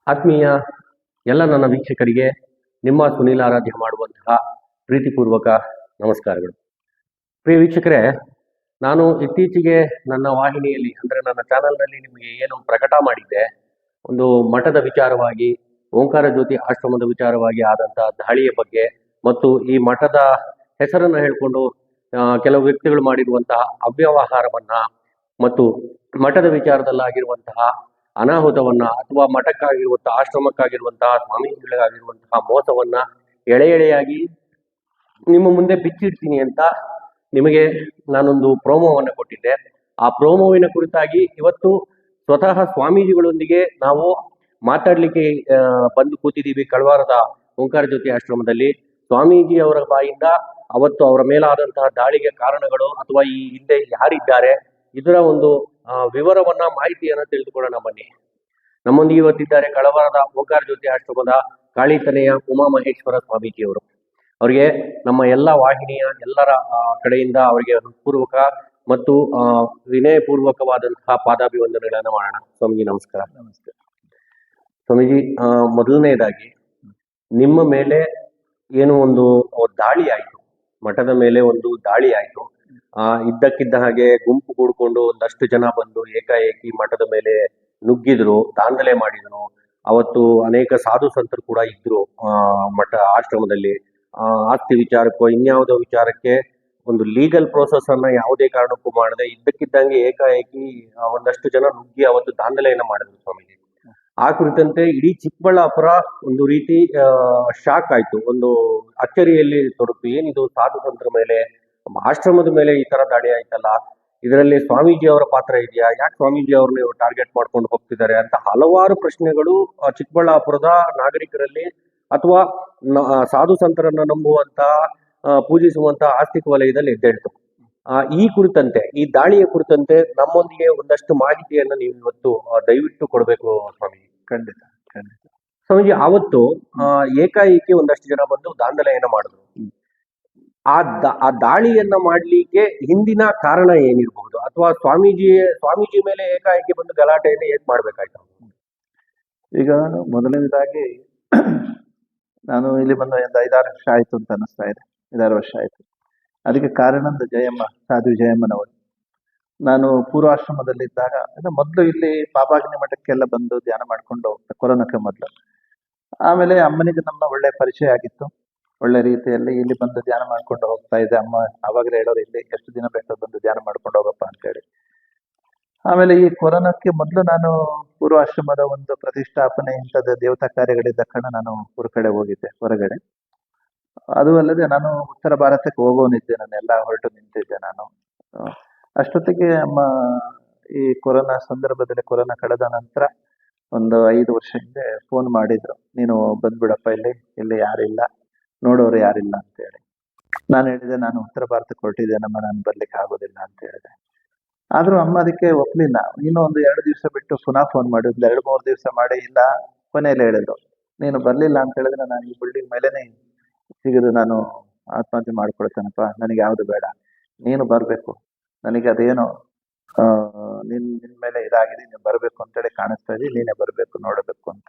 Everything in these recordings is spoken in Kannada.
ಆತ್ಮೀಯ ಎಲ್ಲ ನನ್ನ ವೀಕ್ಷಕರಿಗೆ ನಿಮ್ಮ ಸುನೀಲ್ ಆರಾಧ್ಯ ಮಾಡುವಂತಹ ಪ್ರೀತಿಪೂರ್ವಕ ನಮಸ್ಕಾರಗಳು. ಪ್ರಿಯ ವೀಕ್ಷಕರೇ, ನಾನು ಇತ್ತೀಚೆಗೆ ನನ್ನ ವಾಹಿನಿಯಲ್ಲಿ ಅಂದರೆ ನನ್ನ ಚಾನಲ್ನಲ್ಲಿ ನಿಮಗೆ ಏನು ಪ್ರಕಟ ಮಾಡಿದ್ದೆ, ಒಂದು ಮಠದ ವಿಚಾರವಾಗಿ, ಓಂಕಾರ ಜ್ಯೋತಿ ಆಶ್ರಮದ ವಿಚಾರವಾಗಿ ಆದಂತಹ ದಾಳಿಯ ಬಗ್ಗೆ ಮತ್ತು ಈ ಮಠದ ಹೆಸರನ್ನು ಹೇಳಿಕೊಂಡು ಕೆಲವು ವ್ಯಕ್ತಿಗಳು ಮಾಡಿರುವಂತಹ ಅವ್ಯವಹಾರವನ್ನ ಮತ್ತು ಮಠದ ವಿಚಾರದಲ್ಲಾಗಿರುವಂತಹ ಅನಾಹುತವನ್ನ ಅಥವಾ ಮಠಕ್ಕಾಗಿರುವಂತಹ ಆಶ್ರಮಕ್ಕಾಗಿರುವಂತಹ ಸ್ವಾಮೀಜಿಗಳಿಗಾಗಿರುವಂತಹ ಮೋಸವನ್ನ ಎಳೆ ಎಳೆಯಾಗಿ ನಿಮ್ಮ ಮುಂದೆ ಬಿಚ್ಚಿಡ್ತೀನಿ ಅಂತ ನಿಮಗೆ ನಾನೊಂದು ಪ್ರೋಮೋವನ್ನು ಕೊಟ್ಟಿದ್ದೆ. ಆ ಪ್ರೋಮೋವಿನ ಕುರಿತಾಗಿ ಇವತ್ತು ಸ್ವತಃ ಸ್ವಾಮೀಜಿಗಳೊಂದಿಗೆ ನಾವು ಮಾತಾಡ್ಲಿಕ್ಕೆ ಬಂದು ಕೂತಿದ್ದೀವಿ ಕಳವಾರದ ಓಂಕಾರ ಜ್ಯೋತಿ ಆಶ್ರಮದಲ್ಲಿ. ಸ್ವಾಮೀಜಿ ಅವರ ಬಾಯಿಂದ ಅವತ್ತು ಅವರ ಮೇಲಾದಂತಹ ದಾಳಿಗೆ ಕಾರಣಗಳು ಅಥವಾ ಈ ಹಿಂದೆ ಯಾರಿದ್ದಾರೆ ಇದರ ಒಂದು ವಿವರವನ್ನ ಮಾಹಿತಿಯನ್ನ ತಿಳಿದುಕೊಳ್ಳೋಣ ಬನ್ನಿ. ನಮ್ಮೊಂದಿಗೆ ಇವತ್ತಿದ್ದಾರೆ ಕಳವಾರದ ಓಂಕಾರ ಜ್ಯೋತಿ ಆಶ್ರಮದ ಕಾಳಿತನೆಯ ಉಮಾ ಮಹೇಶ್ವರ ಸ್ವಾಮೀಜಿಯವರು. ಅವರಿಗೆ ನಮ್ಮ ಎಲ್ಲ ವಾಹಿನಿಯ ಎಲ್ಲರ ಕಡೆಯಿಂದ ಅವರಿಗೆ ಹೃತ್ಪೂರ್ವಕ ಮತ್ತು ವಿನಯಪೂರ್ವಕವಾದಂತಹ ಪಾದಾಭಿವಂದನೆಗಳನ್ನ ಮಾಡೋಣ. ಸ್ವಾಮೀಜಿ ನಮಸ್ಕಾರ. ನಮಸ್ತೆ ಸ್ವಾಮೀಜಿ, ಮೊದಲನೇದಾಗಿ ನಿಮ್ಮ ಮೇಲೆ ಏನು ಒಂದು ದಾಳಿ ಆಯ್ತು, ಮಠದ ಮೇಲೆ ಒಂದು ದಾಳಿ ಆಯ್ತು. ಇದ್ದಕ್ಕಿದ್ದ ಹಾಗೆ ಗುಂಪು ಕೂಡ್ಕೊಂಡು ಒಂದಷ್ಟು ಜನ ಬಂದು ಏಕಾಏಕಿ ಮಠದ ಮೇಲೆ ನುಗ್ಗಿದ್ರು, ದಾಂಧಲೆ ಮಾಡಿದ್ರು. ಅವತ್ತು ಅನೇಕ ಸಾಧು ಸಂತರು ಕೂಡ ಇದ್ರು ಮಠ ಆಶ್ರಮದಲ್ಲಿ. ಆಸ್ತಿ ವಿಚಾರಕ್ಕೋ ಇನ್ಯಾವುದೋ ವಿಚಾರಕ್ಕೆ ಒಂದು ಲೀಗಲ್ ಪ್ರೋಸೆಸ್ ಅನ್ನ ಯಾವುದೇ ಕಾರಣಕ್ಕೂ ಮಾಡದೆ ಇದ್ದಕ್ಕಿದ್ದಂಗೆ ಏಕಾಏಕಿ ಒಂದಷ್ಟು ಜನ ನುಗ್ಗಿ ಅವತ್ತು ದಾಂಧಲೆಯನ್ನ ಮಾಡಿದ್ರು ಸ್ವಾಮೀಜಿ. ಆ ಕುರಿತಂತೆ ಇಡೀ ಚಿಕ್ಕಬಳ್ಳಾಪುರ ಒಂದು ರೀತಿ ಶಾಕ್ ಆಯ್ತು, ಒಂದು ಅಚ್ಚರಿಯಲ್ಲಿ ತೊಡಕು. ಏನಿದು ಸಾಧು ಸಂತರ ಮೇಲೆ, ಆಶ್ರಮದ ಮೇಲೆ ಈ ತರ ದಾಳಿ ಆಯ್ತಲ್ಲ, ಇದರಲ್ಲಿ ಸ್ವಾಮೀಜಿ ಅವರ ಪಾತ್ರ ಇದೆಯಾ, ಯಾಕೆ ಸ್ವಾಮೀಜಿ ಅವ್ರನ್ನ ಟಾರ್ಗೆಟ್ ಮಾಡ್ಕೊಂಡು ಹೋಗ್ತಿದ್ದಾರೆ ಅಂತ ಹಲವಾರು ಪ್ರಶ್ನೆಗಳು ಚಿಕ್ಕಬಳ್ಳಾಪುರದ ನಾಗರಿಕರಲ್ಲಿ ಅಥವಾ ಸಾಧು ಸಂತರನ್ನ ನಂಬುವಂತ ಪೂಜಿಸುವಂತ ಆಸ್ತಿಕ ವಲಯದಲ್ಲಿ ಎದ್ದೇಳ್ತು. ಈ ಕುರಿತಂತೆ, ಈ ದಾಳಿಯ ಕುರಿತಂತೆ ನಮ್ಮೊಂದಿಗೆ ಒಂದಷ್ಟು ಮಾಹಿತಿಯನ್ನ ನೀವು ಇವತ್ತು ದಯವಿಟ್ಟು ಕೊಡಬೇಕು ಸ್ವಾಮೀಜಿ. ಖಂಡಿತ ಖಂಡಿತ. ಸ್ವಾಮೀಜಿ, ಆವತ್ತು ಏಕಾಏಕಿ ಒಂದಷ್ಟು ಜನ ಬಂದು ದಾಂಧಲೆಯನ್ನ ಮಾಡಿದ್ರು. ಆ ದಾಳಿಯನ್ನ ಮಾಡ್ಲಿಕ್ಕೆ ಹಿಂದಿನ ಕಾರಣ ಏನಿರಬಹುದು, ಅಥವಾ ಸ್ವಾಮೀಜಿ ಮೇಲೆ ಏಕಾಏಕಿ ಬಂದು ಗಲಾಟೆಯನ್ನು ಏನ್ ಮಾಡ್ಬೇಕಾಯ್ತು? ಈಗ ಮೊದಲನೇದಾಗಿ ನಾನು ಇಲ್ಲಿ ಬಂದು ಒಂದು 5-6 ವರ್ಷ ಆಯ್ತು ಅಂತ ಅನಿಸ್ತಾ ಇದೆ. 5-6 ವರ್ಷ ಆಯ್ತು. ಅದಕ್ಕೆ ಕಾರಣ ಜಯಮ್ಮ, ಸಾಧು ಜಯಮ್ಮನವರು. ನಾನು ಪೂರ್ವಾಶ್ರಮದಲ್ಲಿದ್ದಾಗ ಮೊದಲು ಇಲ್ಲಿ ಪಾಪಾಗ್ನಿ ಮಠಕ್ಕೆಲ್ಲ ಬಂದು ಧ್ಯಾನ ಮಾಡ್ಕೊಂಡು ಹೋಗ್ತಾ, ಕೊರೋನಾಕ್ಕೆ ಮೊದಲು. ಆಮೇಲೆ ಅಮ್ಮನಿಗೆ ನಮ್ಮ ಒಳ್ಳೆ ಪರಿಚಯ ಆಗಿತ್ತು. ಒಳ್ಳೆ ರೀತಿಯಲ್ಲಿ ಇಲ್ಲಿ ಬಂದು ಧ್ಯಾನ ಮಾಡ್ಕೊಂಡು ಹೋಗ್ತಾ ಇದ್ದೆ. ಅಮ್ಮ ಆವಾಗಲೇ ಹೇಳೋರು, ಇಲ್ಲಿ ಎಷ್ಟು ದಿನ ಬೇಕಾದ್ರೂ ಬಂದು ಧ್ಯಾನ ಮಾಡ್ಕೊಂಡು ಹೋಗಪ್ಪ ಅಂತೇಳಿ. ಆಮೇಲೆ ಈ ಕೊರೋನಾಕ್ಕೆ ಮೊದಲು ನಾನು ಪೂರ್ವಾಶ್ರಮದ ಒಂದು ಪ್ರತಿಷ್ಠಾಪನೆ ಇಂಥದ್ದು ದೇವತಾ ಕಾರ್ಯಗಳಿದ್ದ ಕಾರಣ ನಾನು ಹೊರಗಡೆ ಹೋಗಿದ್ದೆ, ಹೊರಗಡೆ. ಅದು ಅಲ್ಲದೆ ನಾನು ಉತ್ತರ ಭಾರತಕ್ಕೆ ಹೋಗೋನಿದ್ದೆ, ನಾನೆಲ್ಲ ಹೊರಟು ನಿಂತಿದ್ದೆ ನಾನು. ಅಷ್ಟೊತ್ತಿಗೆ ಅಮ್ಮ ಈ ಕೊರೋನಾ ಸಂದರ್ಭದಲ್ಲಿ, ಕೊರೋನಾ ಕಳೆದ ನಂತರ ಒಂದು 5 ವರ್ಷ ಹಿಂದೆ ಫೋನ್ ಮಾಡಿದ್ರು, ನೀನು ಬಂದ್ಬಿಡಪ್ಪ, ಇಲ್ಲಿ ಯಾರಿಲ್ಲ, ನೋಡೋರು ಯಾರಿಲ್ಲ ಅಂತ ಹೇಳಿ. ನಾನು ಹೇಳಿದೆ, ನಾನು ಉತ್ತರ ಭಾರತಕ್ಕೆ ಹೊರಟಿದ್ದೇನಮ್ಮ, ನಾನು ಬರ್ಲಿಕ್ಕೆ ಆಗೋದಿಲ್ಲ ಅಂತ ಹೇಳಿದೆ. ಆದ್ರೂ ಅಮ್ಮ ಅದಕ್ಕೆ ಒಪ್ಲಿಲ್ಲ. ಇನ್ನೂ ಒಂದು 2 ದಿವಸ ಬಿಟ್ಟು ಪುನಃ ಫೋನ್ ಮಾಡಿ, ಒಂದು 2-3 ದಿವಸ ಮಾಡಿ, ಇಲ್ಲ, ಕೊನೆಯಲ್ಲಿ ಹೇಳಿದ್ರು, ನೀನು ಬರ್ಲಿಲ್ಲ ಅಂತ ಹೇಳಿದ್ರೆ ನಾನು ಈ ಬಿಲ್ಡಿಂಗ್ ಮೇಲೇನೆ ಸಿಗಿದು ನಾನು ಆತ್ಮಹತ್ಯೆ ಮಾಡ್ಕೊಳ್ತೇನಪ್ಪ, ನನಗೆ ಯಾವುದು ಬೇಡ, ನೀನು ಬರ್ಬೇಕು, ನನಗೆ ಅದೇನೋ ನಿನ್ ಮೇಲೆ ಇದಾಗಿದೆ, ನೀನು ಬರ್ಬೇಕು ಅಂತೇಳಿ ಕಾಣಿಸ್ತಾ ಇದೆ, ನೀನೇ ಬರ್ಬೇಕು, ನೋಡಬೇಕು ಅಂತ.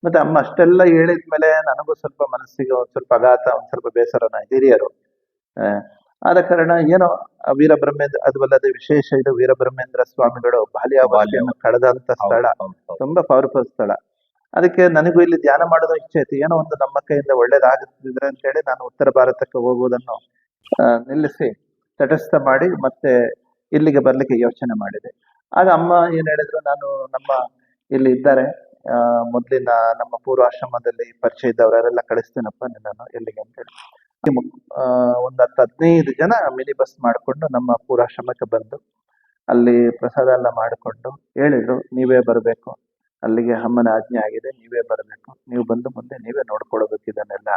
ಮತ್ತೆ ಅಮ್ಮ ಅಷ್ಟೆಲ್ಲ ಹೇಳಿದ್ಮೇಲೆ ನನಗೂ ಸ್ವಲ್ಪ ಮನಸ್ಸಿಗೆ ಒಂದ್ ಸ್ವಲ್ಪ ಆಘಾತ, ಒಂದ್ ಸ್ವಲ್ಪ ಬೇಸರನ, ಹಿರಿಯರು. ಆದ ಕಾರಣ ಏನೋ ವೀರಬ್ರಹ್ಮೇಂದ್ರ, ಅದು ಅಲ್ಲದೆ ವಿಶೇಷ ಇದು ವೀರಬ್ರಹ್ಮೇಂದ್ರ ಸ್ವಾಮಿಗಳು ಬಾಲ್ಯಾವಸ್ಥೆಯನ್ನು ಕಳೆದಂತ ಸ್ಥಳ, ತುಂಬಾ ಪವರ್ಫುಲ್ ಸ್ಥಳ. ಅದಕ್ಕೆ ನನಗೂ ಇಲ್ಲಿ ಧ್ಯಾನ ಮಾಡೋದು ಇಚ್ಛೆ ಇತ್ತು. ಏನೋ ಒಂದು ನಮ್ಮ ಕೈಯಿಂದ ಒಳ್ಳೇದಾಗುತ್ತಿದ್ರೆ ಅಂತ ಹೇಳಿ ನಾನು ಉತ್ತರ ಭಾರತಕ್ಕೆ ಹೋಗುವುದನ್ನು ನಿಲ್ಲಿಸಿ ತಟಸ್ಥ ಮಾಡಿ ಮತ್ತೆ ಇಲ್ಲಿಗೆ ಬರ್ಲಿಕ್ಕೆ ಯೋಚನೆ ಮಾಡಿದೆ. ಆಗ ಅಮ್ಮ ಏನ್ ಹೇಳಿದ್ರು, ನಾನು ನಮ್ಮ ಇಲ್ಲಿ ಇದ್ದಾರೆ ಮೊದ್ಲಿನ ನಮ್ಮ ಪೂರ್ವಾಶ್ರಮದಲ್ಲಿ ಪರಿಚಯ ಇದ್ದವರೆಲ್ಲ ಕಳಿಸ್ತೇನಪ್ಪ ನಿನ್ನನ್ನು ಎಲ್ಲಿಗೆ ಅಂತೇಳಿ. ಒಂದು 10-15 ಜನ ಮಿನಿ ಬಸ್ ಮಾಡಿಕೊಂಡು ನಮ್ಮ ಪೂರ್ವಾಶ್ರಮಕ್ಕೆ ಬಂದು ಅಲ್ಲಿ ಪ್ರಸಾದ ಎಲ್ಲ ಮಾಡಿಕೊಂಡು ಹೇಳಿದ್ರು, ನೀವೇ ಬರಬೇಕು, ಅಲ್ಲಿಗೆ ಅಮ್ಮನ ಆಜ್ಞೆ ಆಗಿದೆ, ನೀವೇ ಬರಬೇಕು, ನೀವು ಬಂದು ಮುಂದೆ ನೀವೇ ನೋಡ್ಕೊಳ್ಬೇಕು, ಇದನ್ನೆಲ್ಲ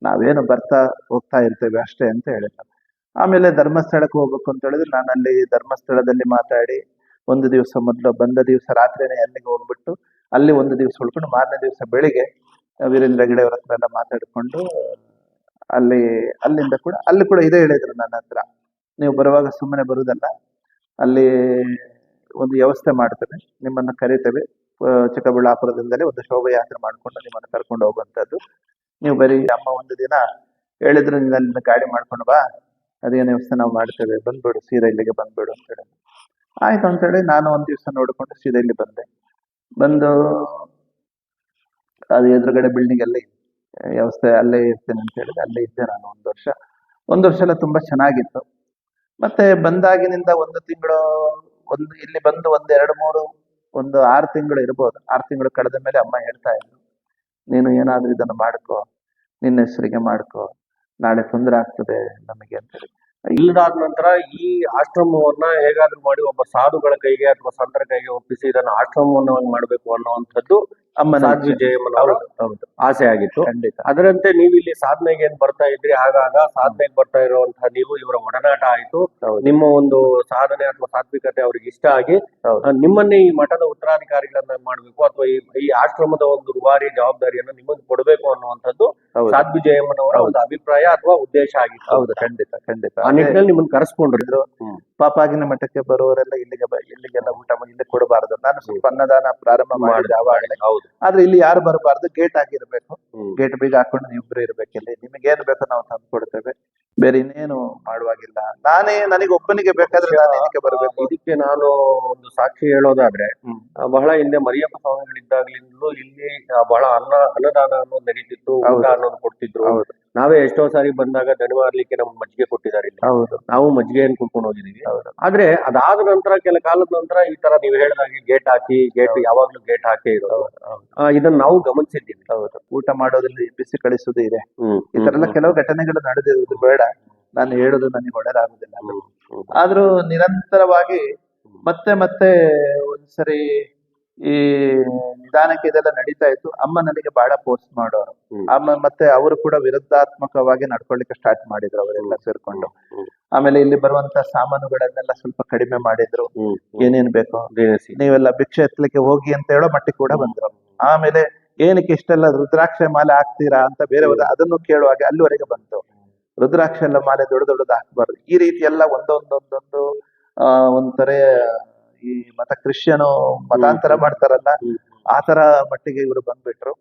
ನಾವೇನು ಬರ್ತಾ ಹೋಗ್ತಾ ಇರ್ತೇವೆ ಅಷ್ಟೇ ಅಂತ ಹೇಳಿದ್ರು. ಆಮೇಲೆ ಧರ್ಮಸ್ಥಳಕ್ಕೆ ಹೋಗ್ಬೇಕು ಅಂತ ಹೇಳಿದ್ರೆ ನಾನು ಅಲ್ಲಿ ಧರ್ಮಸ್ಥಳದಲ್ಲಿ ಮಾತಾಡಿ, ಒಂದು ದಿವಸ ಮೊದಲು ಬಂದ ದಿವಸ ರಾತ್ರಿನೇ ಅಲ್ಲಿಗೆ ಹೋಗ್ಬಿಟ್ಟು ಅಲ್ಲಿ ಒಂದು ದಿವಸ ಉಳ್ಕೊಂಡು ಮಾರನೇ ದಿವಸ ಬೆಳಿಗ್ಗೆ ವೀರೇಂದ್ರ ಹೆಗ್ಗಡೆ ಅವ್ರ ಹತ್ರ ಎಲ್ಲ ಮಾತಾಡಿಕೊಂಡು ಅಲ್ಲಿಂದ ಕೂಡ ಅಲ್ಲಿ ಕೂಡ ಇದೇ ಹೇಳಿದ್ರು ನನ್ನ ಹತ್ರ, ನೀವು ಬರುವಾಗ ಸುಮ್ಮನೆ ಬರುವುದಲ್ಲ, ಅಲ್ಲಿ ಒಂದು ವ್ಯವಸ್ಥೆ ಮಾಡ್ತೇವೆ, ನಿಮ್ಮನ್ನು ಕರಿತೇವೆ, ಚಿಕ್ಕಬಳ್ಳಾಪುರದಿಂದಲೇ ಒಂದು ಶೋಭಾಯಾತ್ರೆ ಮಾಡ್ಕೊಂಡು ನಿಮ್ಮನ್ನು ಕರ್ಕೊಂಡು ಹೋಗುವಂಥದ್ದು. ನೀವು ಬರೀ ಅಮ್ಮ ಒಂದು ದಿನ ಹೇಳಿದ್ರು, ನೀನು ಅಲ್ಲಿಂದ ಗಾಡಿ ಮಾಡ್ಕೊಂಡು ಬಾ, ಅದೇನು ವ್ಯವಸ್ಥೆ ನಾವು ಮಾಡ್ತೇವೆ, ಬಂದ್ಬಿಡು ಸೀದಾ ಇಲ್ಲಿಗೆ ಬಂದ್ಬಿಡು ಅಂತ ಹೇಳಿ. ಆಯ್ತು ಅಂತೇಳಿ ನಾನು ಒಂದು ದಿವಸ ನೋಡಿಕೊಂಡು ಸೀದಾ ಇಲ್ಲಿ ಬಂದೆ. ಬಂದು ಅದು ಎದುರುಗಡೆ ಬಿಲ್ಡಿಂಗ್ ಅಲ್ಲಿ ವ್ಯವಸ್ಥೆ ಅಲ್ಲೇ ಇರ್ತೇನೆ ಅಂತ ಹೇಳಿದೆ. ಅಲ್ಲೇ ಇದ್ದೆ ನಾನು ಒಂದು ವರ್ಷ ಎಲ್ಲ ತುಂಬಾ ಚೆನ್ನಾಗಿತ್ತು. ಮತ್ತೆ ಬಂದಾಗಿನಿಂದ ಒಂದು ತಿಂಗಳು ಇಲ್ಲಿ ಬಂದು ಒಂದು 6 ತಿಂಗಳು ಇರ್ಬೋದು. 6 ತಿಂಗಳು ಕಳೆದ ಮೇಲೆ ಅಮ್ಮ ಹೇಳ್ತಾ ಇದ್ರು, ನೀನು ಏನಾದ್ರೂ ಇದನ್ನು ಮಾಡ್ಕೋ, ನಿನ್ನ ಹೆಸರಿಗೆ ಮಾಡ್ಕೋ, ನಾಳೆ ತೊಂದರೆ ಆಗ್ತದೆ ನಮಗೆ ಅಂತ ಹೇಳಿ. ಇಲ್ಲದಾದ ನಂತರ ಈ ಆಶ್ರಮವನ್ನ ಹೇಗಾದ್ರೂ ಮಾಡಿ ಒಬ್ಬ ಸಾಧುಗಳ ಕೈಗೆ ಅಥವಾ ಸಂತರ ಕೈಗೆ ಒಪ್ಪಿಸಿ ಇದನ್ನ ಆಶ್ರಮವನ್ನ ಮಾಡಬೇಕು ಅನ್ನುವಂಥದ್ದು ಅಮ್ಮನ ಸಾಧ್ವಿ ಜಯಮ್ಮನವರ ಆಸೆ ಆಗಿತ್ತು. ಖಂಡಿತ. ಅದರಂತೆ ನೀವು ಇಲ್ಲಿ ಸಾಧನೆಗೆ ಏನ್ ಬರ್ತಾ ಇದ್ರಿ, ಆಗಾಗ ಸಾಧನೆಗೆ ಬರ್ತಾ ಇರುವಂತಹ ನೀವು ಇವರ ಒಡನಾಟ ಆಯ್ತು. ನಿಮ್ಮ ಒಂದು ಸಾಧನೆ ಅಥವಾ ಸಾತ್ವಿಕತೆ ಅವ್ರಿಗೆ ಇಷ್ಟ ಆಗಿ ನಿಮ್ಮನ್ನೇ ಈ ಮಠದ ಉತ್ತರಾಧಿಕಾರಿಗಳನ್ನ ಮಾಡ್ಬೇಕು ಅಥವಾ ಈ ಆಶ್ರಮದ ಒಂದು ರೂವಾರಿ ಜವಾಬ್ದಾರಿಯನ್ನು ನಿಮಗೆ ಕೊಡಬೇಕು ಅನ್ನುವಂಥದ್ದು ಸಾಧ್ವಿ ಜಯಮ್ಮನವರ ಒಂದು ಅಭಿಪ್ರಾಯ ಅಥವಾ ಉದ್ದೇಶ ಆಗಿತ್ತು. ಹೌದು, ಖಂಡಿತ. ಆ ನಿಟ್ಟಿನಲ್ಲಿ ನಿಮ್ಮನ್ನು ಕರೆಸ್ಕೊಂಡಿದ್ರು. ಪಾಪಾಗಿನ ಮಠಕ್ಕೆ ಬರುವವರೆಲ್ಲ ಇಲ್ಲಿಗೆಲ್ಲ ಊಟ ಇಲ್ಲಿ ಕೊಡಬಾರದು. ನಾನು ಸ್ವಲ್ಪ ಅನ್ನದಾನ ಪ್ರಾರಂಭ ಮಾಡಿದೆ ಆವಾಗಲೇ. ಆದ್ರೆ ಇಲ್ಲಿ ಯಾರು ಬರಬಾರ್ದು, ಗೇಟ್ ಆಗಿರ್ಬೇಕು. ಗೇಟ್ ಬೀಗ ಹಾಕೊಂಡು ನೀವಿಬ್ರು ಇರ್ಬೇಕು. ಇಲ್ಲಿ ನಿಮಗೆ ಏನ್ ಬೇಕೋ ನಾವು ತಂದು ಕೊಡ್ತೇವೆ, ಬೇರೆ ಇನ್ನೇನು ಮಾಡುವಾಗಿಲ್ಲ. ನನಗೆ ಒಬ್ಬನಿಗೆ ಬೇಕಾದ್ರೆ ನಾನು ಏನಕ್ಕೆ ಬರಬೇಕು? ಇದಕ್ಕೆ ನಾನು ಒಂದು ಸಾಕ್ಷಿ ಹೇಳೋದಾದ್ರೆ, ಬಹಳ ಹಿಂದೆ ಮರಿಯಪ್ಪ ಸ್ವಾಮಿಗಳಿದ್ದಾಗ್ಲಿಂದಲೂ ಇಲ್ಲಿ ಬಹಳ ಅನ್ನದಾನ ಅನ್ನೋದು ನಡೀತಿತ್ತು, ಊಟ ಅನ್ನೋದು ಕೊಡ್ತಿದ್ರು. ನಾವೇ ಎಷ್ಟೋ ಸಾರಿ ಬಂದಾಗ ದಣಿವಾರ್ಲಿಕ್ಕೆ ನಮ್ಗೆ ಮಜ್ಜಿಗೆ ಕೊಟ್ಟಿದ್ದಾರೆ ಇಲ್ಲಿ. ನಾವು ಮಜ್ಜಿಗೆಯನ್ನು ಕುಡ್ಕೊಂಡು ಹೋಗಿದೀವಿ. ಆದ್ರೆ ಅದಾದ ನಂತರ ಕೆಲ ಕಾಲದ ನಂತರ ಈ ತರ ನೀವು ಹೇಳಿದಾಗೆ ಗೇಟ್ ಯಾವಾಗ್ಲೂ ಗೇಟ್ ಹಾಕಿ ಇರೋದು, ಇದನ್ನ ನಾವು ಗಮನಿಸಿದ್ದೀವಿ. ಊಟ ಮಾಡೋದ್ರಲ್ಲಿ ಬಿಸಿ ಕಳಿಸುವುದು ಇದೆ. ಈ ತರ ಎಲ್ಲ ಕೆಲವು ಘಟನೆಗಳು ನಡೆದಿರುವುದು ಬೇಡ, ನಾನು ಹೇಳುದು ನನಗೆ ಒಳ್ಳೆದಾಗುದಿಲ್ಲ. ಆದ್ರೂ ನಿರಂತರವಾಗಿ ಮತ್ತೆ ಒಂದ್ಸರಿ ಈ ನಿಧಾನಕ್ಕೆ ಇದೆಲ್ಲ ನಡೀತಾ ಇತ್ತು. ಅಮ್ಮ ನನಗೆ ಬಹಳ ಪೋಸ್ಟ್ ಮಾಡೋರು. ಅಮ್ಮ ಮತ್ತೆ ಅವರು ಕೂಡ ವಿರುದ್ಧಾತ್ಮಕವಾಗಿ ನಡ್ಕೊಳ್ಳಿಕ್ಕೆ ಸ್ಟಾರ್ಟ್ ಮಾಡಿದ್ರು ಅವರೆಲ್ಲ ಸೇರ್ಕೊಂಡು. ಆಮೇಲೆ ಇಲ್ಲಿ ಬರುವಂತ ಸಾಮಾನುಗಳನ್ನೆಲ್ಲ ಸ್ವಲ್ಪ ಕಡಿಮೆ ಮಾಡಿದ್ರು. ಏನೇನ್ ಬೇಕೋ ನೀವೆಲ್ಲ ಭಿಕ್ಷೆ ಎತ್ತಲಿಕ್ಕೆ ಹೋಗಿ ಅಂತ ಹೇಳೋ ಮಟ್ಟಿಗೆ ಕೂಡ ಬಂದ್ರು. ಆಮೇಲೆ ಏನಕ್ಕೆ ಇಷ್ಟೆಲ್ಲ ರುದ್ರಾಕ್ಷ ಮಾಲೆ ಹಾಕ್ತೀರಾ ಅಂತ ಬೇರೆಯವರು ಅದನ್ನು ಕೇಳುವಾಗ ಅಲ್ಲಿವರೆಗೆ ಬಂತು. ರುದ್ರಾಕ್ಷ ಎಲ್ಲ ಮಾಲೆ ದೊಡ್ಡದು ಹಾಕ್ಬಾರ್ದು, ಈ ರೀತಿ ಎಲ್ಲ ಒಂದೊಂದೊಂದೊಂದು ಒಂಥರ ಈ ಕ್ರಿಶ್ಚಿಯನು ಮತಾಂತರ ಮಾಡ್ತಾರಲ್ಲ, ಆ ತರ ಮಟ್ಟಿಗೆ ಇವರು ಬಂದ್ಬಿಟ್ರು.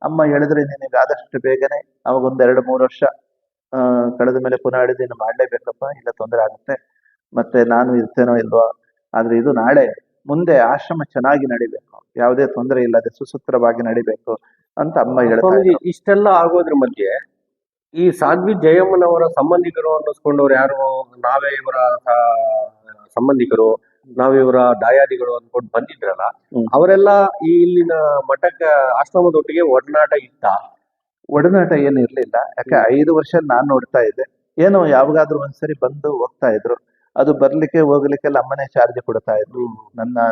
ಅಮ್ಮ ಹೇಳಿದ್ರೆ ನಿನಗೆ ಆದಷ್ಟು ಬೇಗನೆ ಅವಾಗ 1-2-3 ವರ್ಷ ಕಳೆದ ಮೇಲೆ ಪುನಃ ನೀನು ಮಾಡ್ಲೇಬೇಕಪ್ಪ, ಇಲ್ಲ ತೊಂದರೆ ಆಗುತ್ತೆ, ಮತ್ತೆ ನಾನು ಇರ್ತೇನೋ ಇಲ್ವೋ, ಆದ್ರೆ ಇದು ನಾಳೆ ಮುಂದೆ ಆಶ್ರಮ ಚೆನ್ನಾಗಿ ನಡಿಬೇಕು, ಯಾವುದೇ ತೊಂದರೆ ಇಲ್ಲದೆ ಸುಸೂತ್ರವಾಗಿ ನಡಿಬೇಕು ಅಂತ ಅಮ್ಮ ಹೇಳ್ತಾರೆ. ಇಷ್ಟೆಲ್ಲ ಆಗೋದ್ರ ಮಧ್ಯೆ ಈ ಸಾಧ್ವಿ ಜಯಮ್ಮನವರ ಸಂಬಂಧಿಕರು ಅನ್ನಿಸ್ಕೊಂಡವ್ರು ಯಾರು, ನಾವೇ ಇವರ ಸಂಬಂಧಿಕರು, ನಾವಿವರ ದಾಯಾದಿಗಳು ಅನ್ಕೊಂಡು ಬಂದಿದ್ರಲ್ಲ, ಅವರೆಲ್ಲ ಈ ಇಲ್ಲಿನ ಮಠಕ್ಕೆ ಆಶ್ರಮದೊಟ್ಟಿಗೆ ಒಡನಾಟ ಇತ್ತ? ಒಡನಾಟ ಏನು ಇರ್ಲಿಲ್ಲ. ಯಾಕೆ 5 ವರ್ಷ ನಾನ್ ನೋಡ್ತಾ ಇದ್ದೆ, ಏನೋ ಯಾವಾಗಾದ್ರೂ ಒಂದ್ಸರಿ ಬಂದು ಹೋಗ್ತಾ ಇದ್ರು. ಅದು ಬರ್ಲಿಕ್ಕೆ ಹೋಗ್ಲಿಕ್ಕೆಲ್ಲ ಅಮ್ಮನೇ ಚಾರ್ಜ್ ಕೊಡ್ತಾ ಇದ್ರು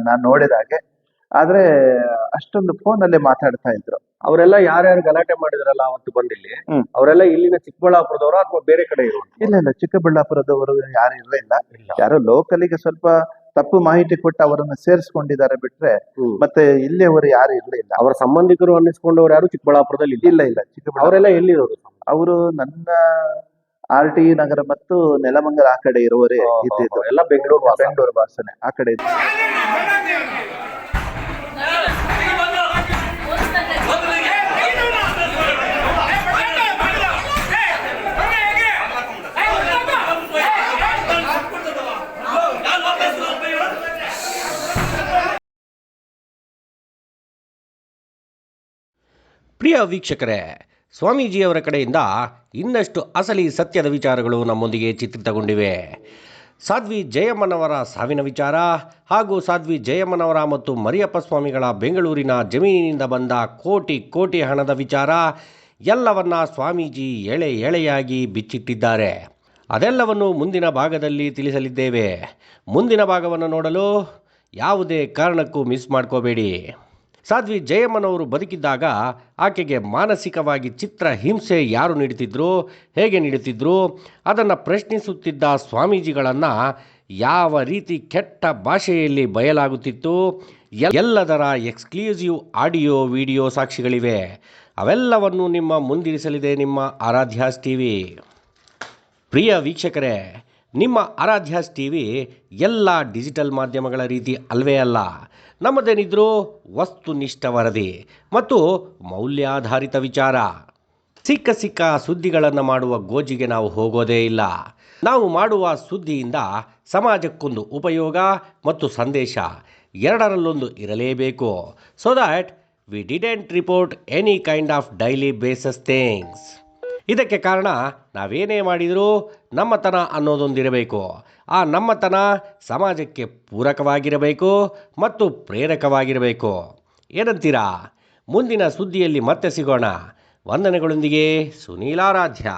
ನಾನ್ ನೋಡಿದಾಗೆ. ಆದ್ರೆ ಅಷ್ಟೊಂದು ಫೋನ್ ಅಲ್ಲೇ ಮಾತಾಡ್ತಾ ಇದ್ರು. ಅವರೆಲ್ಲ ಯಾರ್ಯಾರು ಗಲಾಟೆ ಮಾಡಿದ್ರಲ್ಲ ಅವತ್ತು ಬಂದಿಲ್ಲಿ, ಅವರೆಲ್ಲ ಇಲ್ಲಿನ ಚಿಕ್ಕಬಳ್ಳಾಪುರದವರು ಅಥವಾ ಬೇರೆ ಕಡೆ ಇರುವ? ಇಲ್ಲ, ಚಿಕ್ಕಬಳ್ಳಾಪುರದವರು ಯಾರು ಇರಲಿಲ್ಲ. ಯಾರೋ ಲೋಕಲಿಗೆ ಸ್ವಲ್ಪ ತಪ್ಪು ಮಾಹಿತಿ ಕೊಟ್ಟು ಅವರನ್ನು ಸೇರಿಸ್ಕೊಂಡಿದ್ದಾರೆ ಬಿಟ್ರೆ ಮತ್ತೆ ಇಲ್ಲಿ ಅವರು ಯಾರು ಇರ್ಲಿಲ್ಲ. ಅವರ ಸಂಬಂಧಿಕರು ಅನ್ನಿಸ್ಕೊಂಡವ್ರು ಯಾರು ಚಿಕ್ಕಬಳ್ಳಾಪುರದಲ್ಲಿ ಇಲ್ಲ? ಅವರೆಲ್ಲ ಎಲ್ಲಿರೋರು? ಅವರು ನನ್ನ RT ನಗರ ಮತ್ತು ನೆಲಮಂಗಲ ಆ ಕಡೆ ಇರುವವರೇ ಇದ್ದಿದ್ದು. ಎಲ್ಲ ಬೆಂಗಳೂರು ಭಾಷಣೆ ಆ ಕಡೆ ಇದ್ದು. ಪ್ರಿಯ ವೀಕ್ಷಕರೇ, ಸ್ವಾಮೀಜಿಯವರ ಕಡೆಯಿಂದ ಇನ್ನಷ್ಟು ಅಸಲಿ ಸತ್ಯದ ವಿಚಾರಗಳು ನಮ್ಮೊಂದಿಗೆ ಚಿತ್ರಿತಗೊಂಡಿವೆ. ಸಾಧ್ವಿ ಜಯಮ್ಮನವರ ಸಾವಿನ ವಿಚಾರ ಹಾಗೂ ಸಾಧ್ವಿ ಜಯಮ್ಮನವರ ಮತ್ತು ಮರಿಯಪ್ಪ ಸ್ವಾಮಿಗಳ ಬೆಂಗಳೂರಿನ ಜಮೀನಿನಿಂದ ಬಂದ ಕೋಟಿ ಹಣದ ವಿಚಾರ ಎಲ್ಲವನ್ನ ಸ್ವಾಮೀಜಿ ಎಳೆಯಾಗಿ ಬಿಚ್ಚಿಟ್ಟಿದ್ದಾರೆ. ಅದೆಲ್ಲವನ್ನು ಮುಂದಿನ ಭಾಗದಲ್ಲಿ ತಿಳಿಸಲಿದ್ದೇವೆ. ಮುಂದಿನ ಭಾಗವನ್ನು ನೋಡಲು ಯಾವುದೇ ಕಾರಣಕ್ಕೂ ಮಿಸ್ ಮಾಡ್ಕೋಬೇಡಿ. ಸಾಧ್ವಿ ಜಯಮ್ಮನವರು ಬದುಕಿದ್ದಾಗ ಆಕೆಗೆ ಮಾನಸಿಕವಾಗಿ ಚಿತ್ರಹಿಂಸೆ ಯಾರು ನೀಡುತ್ತಿದ್ರು, ಹೇಗೆ ನೀಡುತ್ತಿದ್ರು, ಅದನ್ನು ಪ್ರಶ್ನಿಸುತ್ತಿದ್ದ ಸ್ವಾಮೀಜಿಗಳನ್ನು ಯಾವ ರೀತಿ ಕೆಟ್ಟ ಭಾಷೆಯಲ್ಲಿ ಬಯಲಾಗುತ್ತಿತ್ತು, ಎಲ್ಲದರ ಎಕ್ಸ್ಕ್ಲೂಸಿವ್ ಆಡಿಯೋ ವಿಡಿಯೋ ಸಾಕ್ಷಿಗಳಿವೆ. ಅವೆಲ್ಲವನ್ನು ನಿಮ್ಮ ಮುಂದಿರಿಸಲಿದೆ ನಿಮ್ಮ ಆರಾಧ್ಯಾಸ್ ಟಿವಿ. ಪ್ರಿಯ ವೀಕ್ಷಕರೇ, ನಿಮ್ಮ ಆರಾಧ್ಯಾಸ್ ಟಿವಿ ಎಲ್ಲ ಡಿಜಿಟಲ್ ಮಾಧ್ಯಮಗಳ ರೀತಿ ಅಲ್ವೇ ಅಲ್ಲ. ನಮ್ಮದೇನಿದ್ರೂ ವಸ್ತುನಿಷ್ಠ ವರದಿ ಮತ್ತು ಮೌಲ್ಯಾಧಾರಿತ ವಿಚಾರ. ಸಿಕ್ಕ ಸುದ್ದಿಗಳನ್ನು ಮಾಡುವ ಗೋಜಿಗೆ ನಾವು ಹೋಗೋದೇ ಇಲ್ಲ. ನಾವು ಮಾಡುವ ಸುದ್ದಿಯಿಂದ ಸಮಾಜಕ್ಕೊಂದು ಉಪಯೋಗ ಮತ್ತು ಸಂದೇಶ ಎರಡರಲ್ಲೊಂದು ಇರಲೇಬೇಕು. So that we didn't report any kind of daily basis things. ಇದಕ್ಕೆ ಕಾರಣ ನಾವೇನೇ ಮಾಡಿದರೂ ನಮ್ಮತನ ಅನ್ನೋದೊಂದಿರಬೇಕು. ಆ ನಮ್ಮತನ ಸಮಾಜಕ್ಕೆ ಪೂರಕವಾಗಿರಬೇಕು ಮತ್ತು ಪ್ರೇರಕವಾಗಿರಬೇಕು. ಏನಂತೀರಾ? ಮುಂದಿನ ಸುದ್ದಿಯಲ್ಲಿ ಮತ್ತೆ ಸಿಗೋಣ. ವಂದನೆಗಳೊಂದಿಗೆ ಸುನೀಲ್ ಆರಾಧ್ಯ.